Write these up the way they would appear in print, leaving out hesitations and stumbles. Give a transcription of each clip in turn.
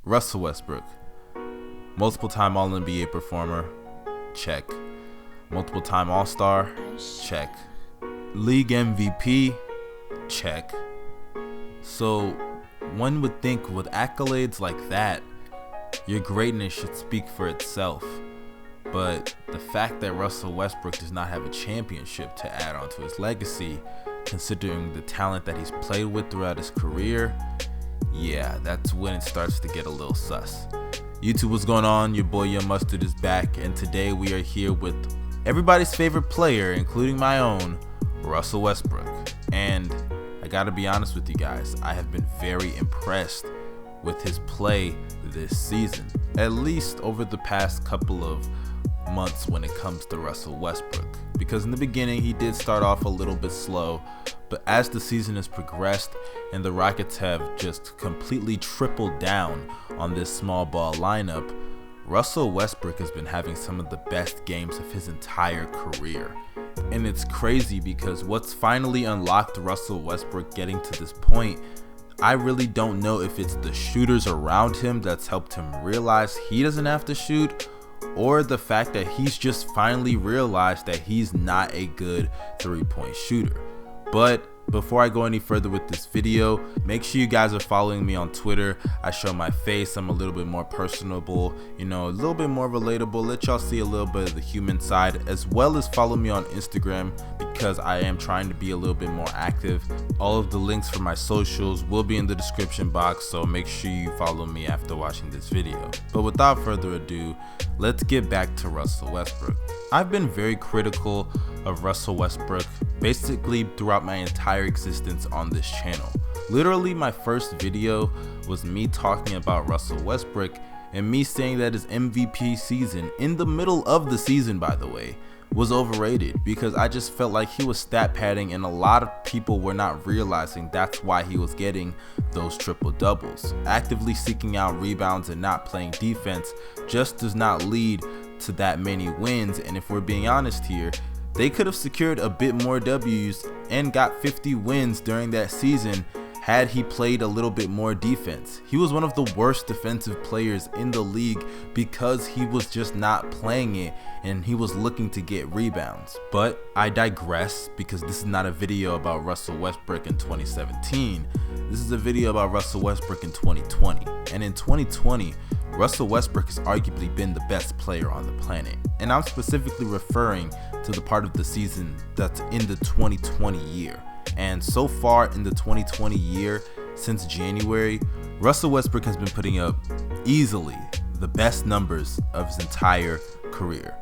Russell Westbrook, multiple time All-NBA performer, check. Multiple time All-Star, check. League MVP, check. So one would think with accolades like that, your greatness should speak for itself. But the fact that Russell Westbrook does not have a championship to add on to his legacy, considering the talent that he's played with throughout his career, yeah, that's when it starts to get a little sus. YouTube, what's going on? Your boy Young Mustard is back, and today we are here with everybody's favorite player, including my own, Russell Westbrook. And I gotta be honest with you guys, I have been very impressed with his play this season, at least over the past couple of months when it comes to Russell Westbrook, because in the beginning he did start off a little bit slow, but as the season has progressed and the Rockets have just completely tripled down on this small ball lineup, Russell Westbrook has been having some of the best games of his entire career. And it's crazy because what's finally unlocked Russell Westbrook getting to this point, I really don't know if it's the shooters around him that's helped him realize he doesn't have to shoot, or the fact that he's just finally realized that he's not a good three-point shooter. But before I go any further with this video, make sure you guys are following me on Twitter. I show my face, I'm a little bit more personable, a little bit more relatable, let y'all see a little bit of the human side, as well as follow me on Instagram because I am trying to be a little bit more active. All of the links for my socials will be in the description box, so make sure you follow me after watching this video. But without further ado, let's get back to Russell Westbrook. I've been very critical of Russell Westbrook basically throughout my entire existence on this channel. Literally, my first video was me talking about Russell Westbrook and me saying that his MVP season, in the middle of the season by the way, was overrated because I just felt like he was stat padding and a lot of people were not realizing that's why he was getting those triple doubles. Actively seeking out rebounds and not playing defense just does not lead to that many wins, and if we're being honest here, they could have secured a bit more W's and got 50 wins during that season had he played a little bit more defense. He was one of the worst defensive players in the league because he was just not playing it and he was looking to get rebounds. But I digress because this is not a video about Russell Westbrook in 2017. This is a video about Russell Westbrook in 2020. And in 2020, Russell Westbrook has arguably been the best player on the planet. And I'm specifically referring to the part of the season that's in the 2020 year. And so far in the 2020 year, since January, Russell Westbrook has been putting up easily the best numbers of his entire career.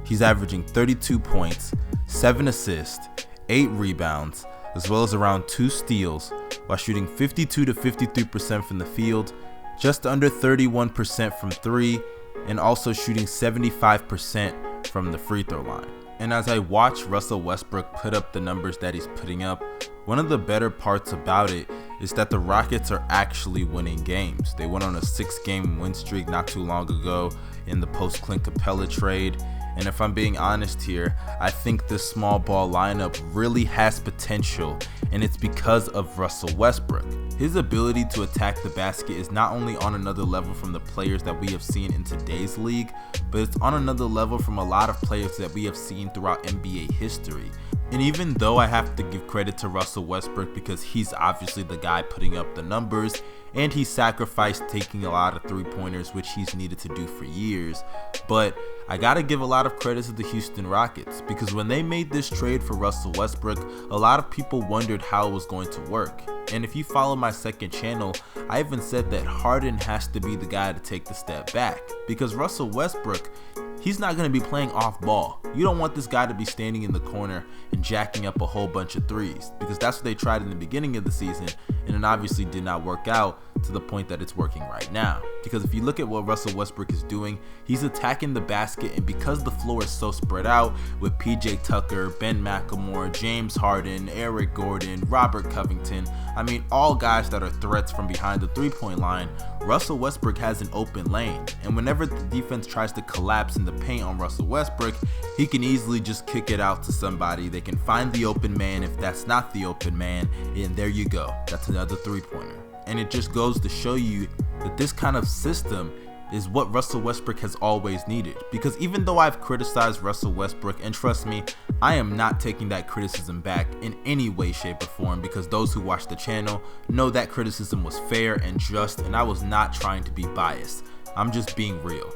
He's averaging 32 points, 7 assists, 8 rebounds, as well as around 2 steals, while shooting 52 to 53% from the field, just under 31% from 3, and also shooting 75% from the free throw line. And as I watch Russell Westbrook put up the numbers that he's putting up, one of the better parts about it is that the Rockets are actually winning games. They went on a 6-game win streak not too long ago in the post-Clint Capella trade. And if I'm being honest here, I think this small ball lineup really has potential, and it's because of Russell Westbrook. His ability to attack the basket is not only on another level from the players that we have seen in today's league, but it's on another level from a lot of players that we have seen throughout NBA history. And even though I have to give credit to Russell Westbrook because he's obviously the guy putting up the numbers, and he sacrificed taking a lot of three-pointers, which he's needed to do for years, but I gotta give a lot of credit to the Houston Rockets because when they made this trade for Russell Westbrook, a lot of people wondered how it was going to work. And if you follow my second channel, I even said that Harden has to be the guy to take the step back because Russell Westbrook, he's not going to be playing off ball. You don't want this guy to be standing in the corner and jacking up a whole bunch of threes because that's what they tried in the beginning of the season, and it obviously did not work out to the point that it's working right now. Because if you look at what Russell Westbrook is doing, he's attacking the basket, and because the floor is so spread out with PJ Tucker, Ben McLemore, James Harden, Eric Gordon, Robert Covington, I mean all guys that are threats from behind the three-point line, Russell Westbrook has an open lane, and whenever the defense tries to collapse in the paint on Russell Westbrook, he can easily just kick it out to somebody. They can find the open man if that's not the open man, and there you go, that's another three-pointer. And it just goes to show you that this kind of system is what Russell Westbrook has always needed. Because even though I've criticized Russell Westbrook, and trust me, I am not taking that criticism back in any way, shape, or form, because those who watch the channel know that criticism was fair and just, and I was not trying to be biased. I'm just being real.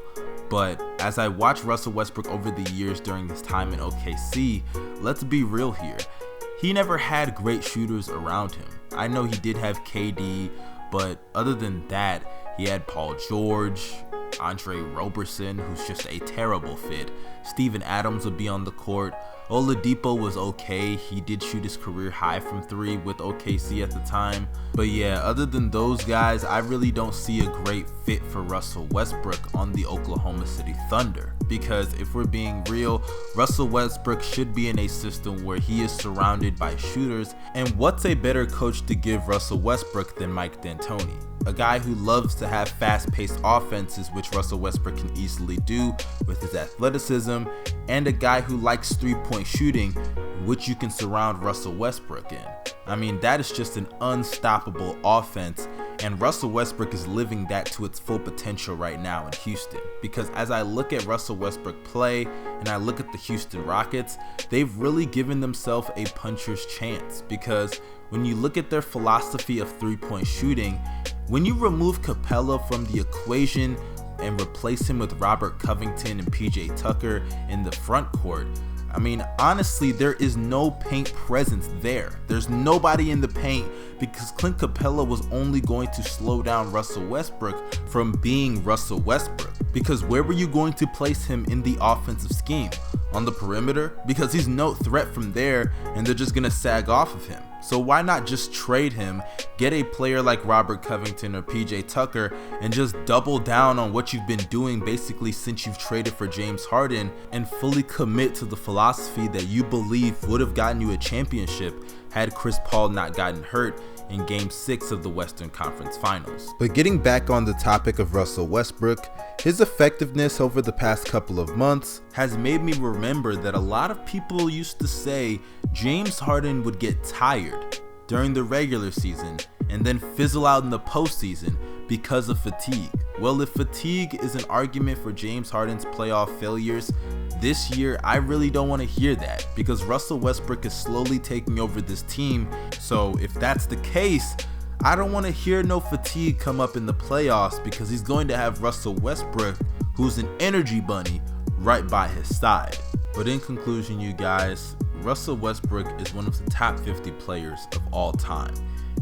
But as I watch Russell Westbrook over the years during his time in OKC, let's be real here. He never had great shooters around him. I know he did have KD, but other than that, he had Paul George, Andre Roberson, who's just a terrible fit. Steven Adams would be on the court. Oladipo was okay. He did shoot his career high from 3 with OKC at the time. But yeah, other than those guys, I really don't see a great fit for Russell Westbrook on the Oklahoma City Thunder. Because if we're being real, Russell Westbrook should be in a system where he is surrounded by shooters. And what's a better coach to give Russell Westbrook than Mike D'Antoni? A guy who loves to have fast-paced offenses, which Russell Westbrook can easily do with his athleticism, and a guy who likes three-point shooting, which you can surround Russell Westbrook in. I mean, that is just an unstoppable offense, and Russell Westbrook is living that to its full potential right now in Houston. Because as I look at Russell Westbrook play, and I look at the Houston Rockets, they've really given themselves a puncher's chance. Because when you look at their philosophy of three-point shooting, when you remove Capella from the equation and replace him with Robert Covington and PJ Tucker in the front court, I mean, honestly, there is no paint presence there. There's nobody in the paint because Clint Capella was only going to slow down Russell Westbrook from being Russell Westbrook. Because where were you going to place him in the offensive scheme? On the perimeter? Because he's no threat from there and they're just going to sag off of him. So why not just trade him, get a player like Robert Covington or PJ Tucker, and just double down on what you've been doing basically since you've traded for James Harden, and fully commit to the philosophy that you believe would have gotten you a championship had Chris Paul not gotten hurt in Game 6 of the Western Conference Finals. But getting back on the topic of Russell Westbrook, his effectiveness over the past couple of months has made me remember that a lot of people used to say James Harden would get tired during the regular season and then fizzle out in the postseason because of fatigue. Well, if fatigue is an argument for James Harden's playoff failures this year, I really don't want to hear that, because Russell Westbrook is slowly taking over this team. So if that's the case, I don't want to hear no fatigue come up in the playoffs, because he's going to have Russell Westbrook, who's an energy bunny, right by his side. But in conclusion, you guys, Russell Westbrook is one of the top 50 players of all time.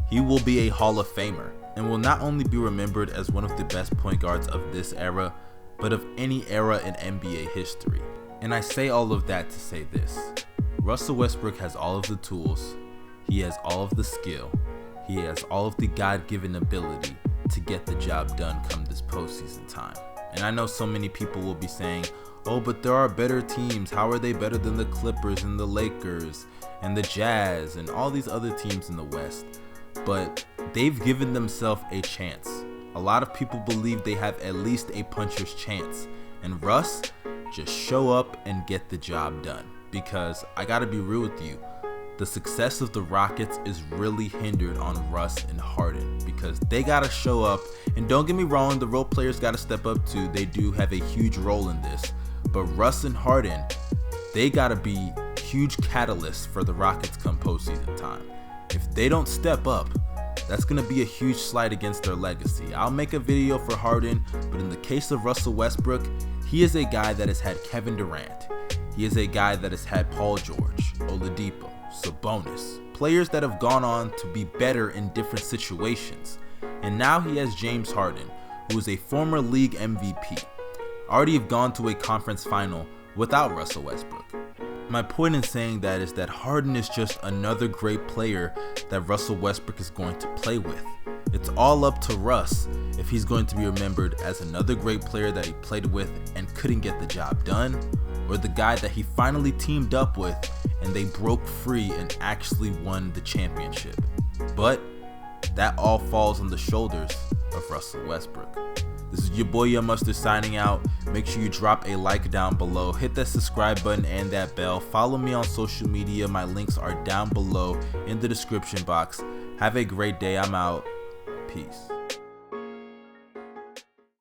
He will be a Hall of Famer and will not only be remembered as one of the best point guards of this era, but of any era in NBA history. And I say all of that to say this: Russell Westbrook has all of the tools, he has all of the skill, he has all of the God-given ability to get the job done come this postseason time. And I know so many people will be saying, oh, but there are better teams. How are they better than the Clippers and the Lakers and the Jazz and all these other teams in the West? But they've given themselves a chance. A lot of people believe they have at least a puncher's chance. And Russ, just show up and get the job done. Because I gotta be real with you, the success of the Rockets is really hindered on Russ and Harden, because they gotta show up. And don't get me wrong, the role players gotta step up too. They do have a huge role in this. But Russ and Harden, they gotta be huge catalysts for the Rockets come postseason time. If they don't step up, that's going to be a huge slight against their legacy. I'll make a video for Harden, but in the case of Russell Westbrook, he is a guy that has had Kevin Durant. He is a guy that has had Paul George, Oladipo, Sabonis, players that have gone on to be better in different situations. And now he has James Harden, who is a former league MVP. Already have gone to a conference final without Russell Westbrook. My point in saying that is that Harden is just another great player that Russell Westbrook is going to play with. It's all up to Russ if he's going to be remembered as another great player that he played with and couldn't get the job done, or the guy that he finally teamed up with and they broke free and actually won the championship. But that all falls on the shoulders of Russell Westbrook. This is your boy Young Mustard signing out. Make sure you drop a like down below, hit that subscribe button and that bell. Follow me on social media. My links are down below in the description box. Have a great day. I'm out. Peace. Peace.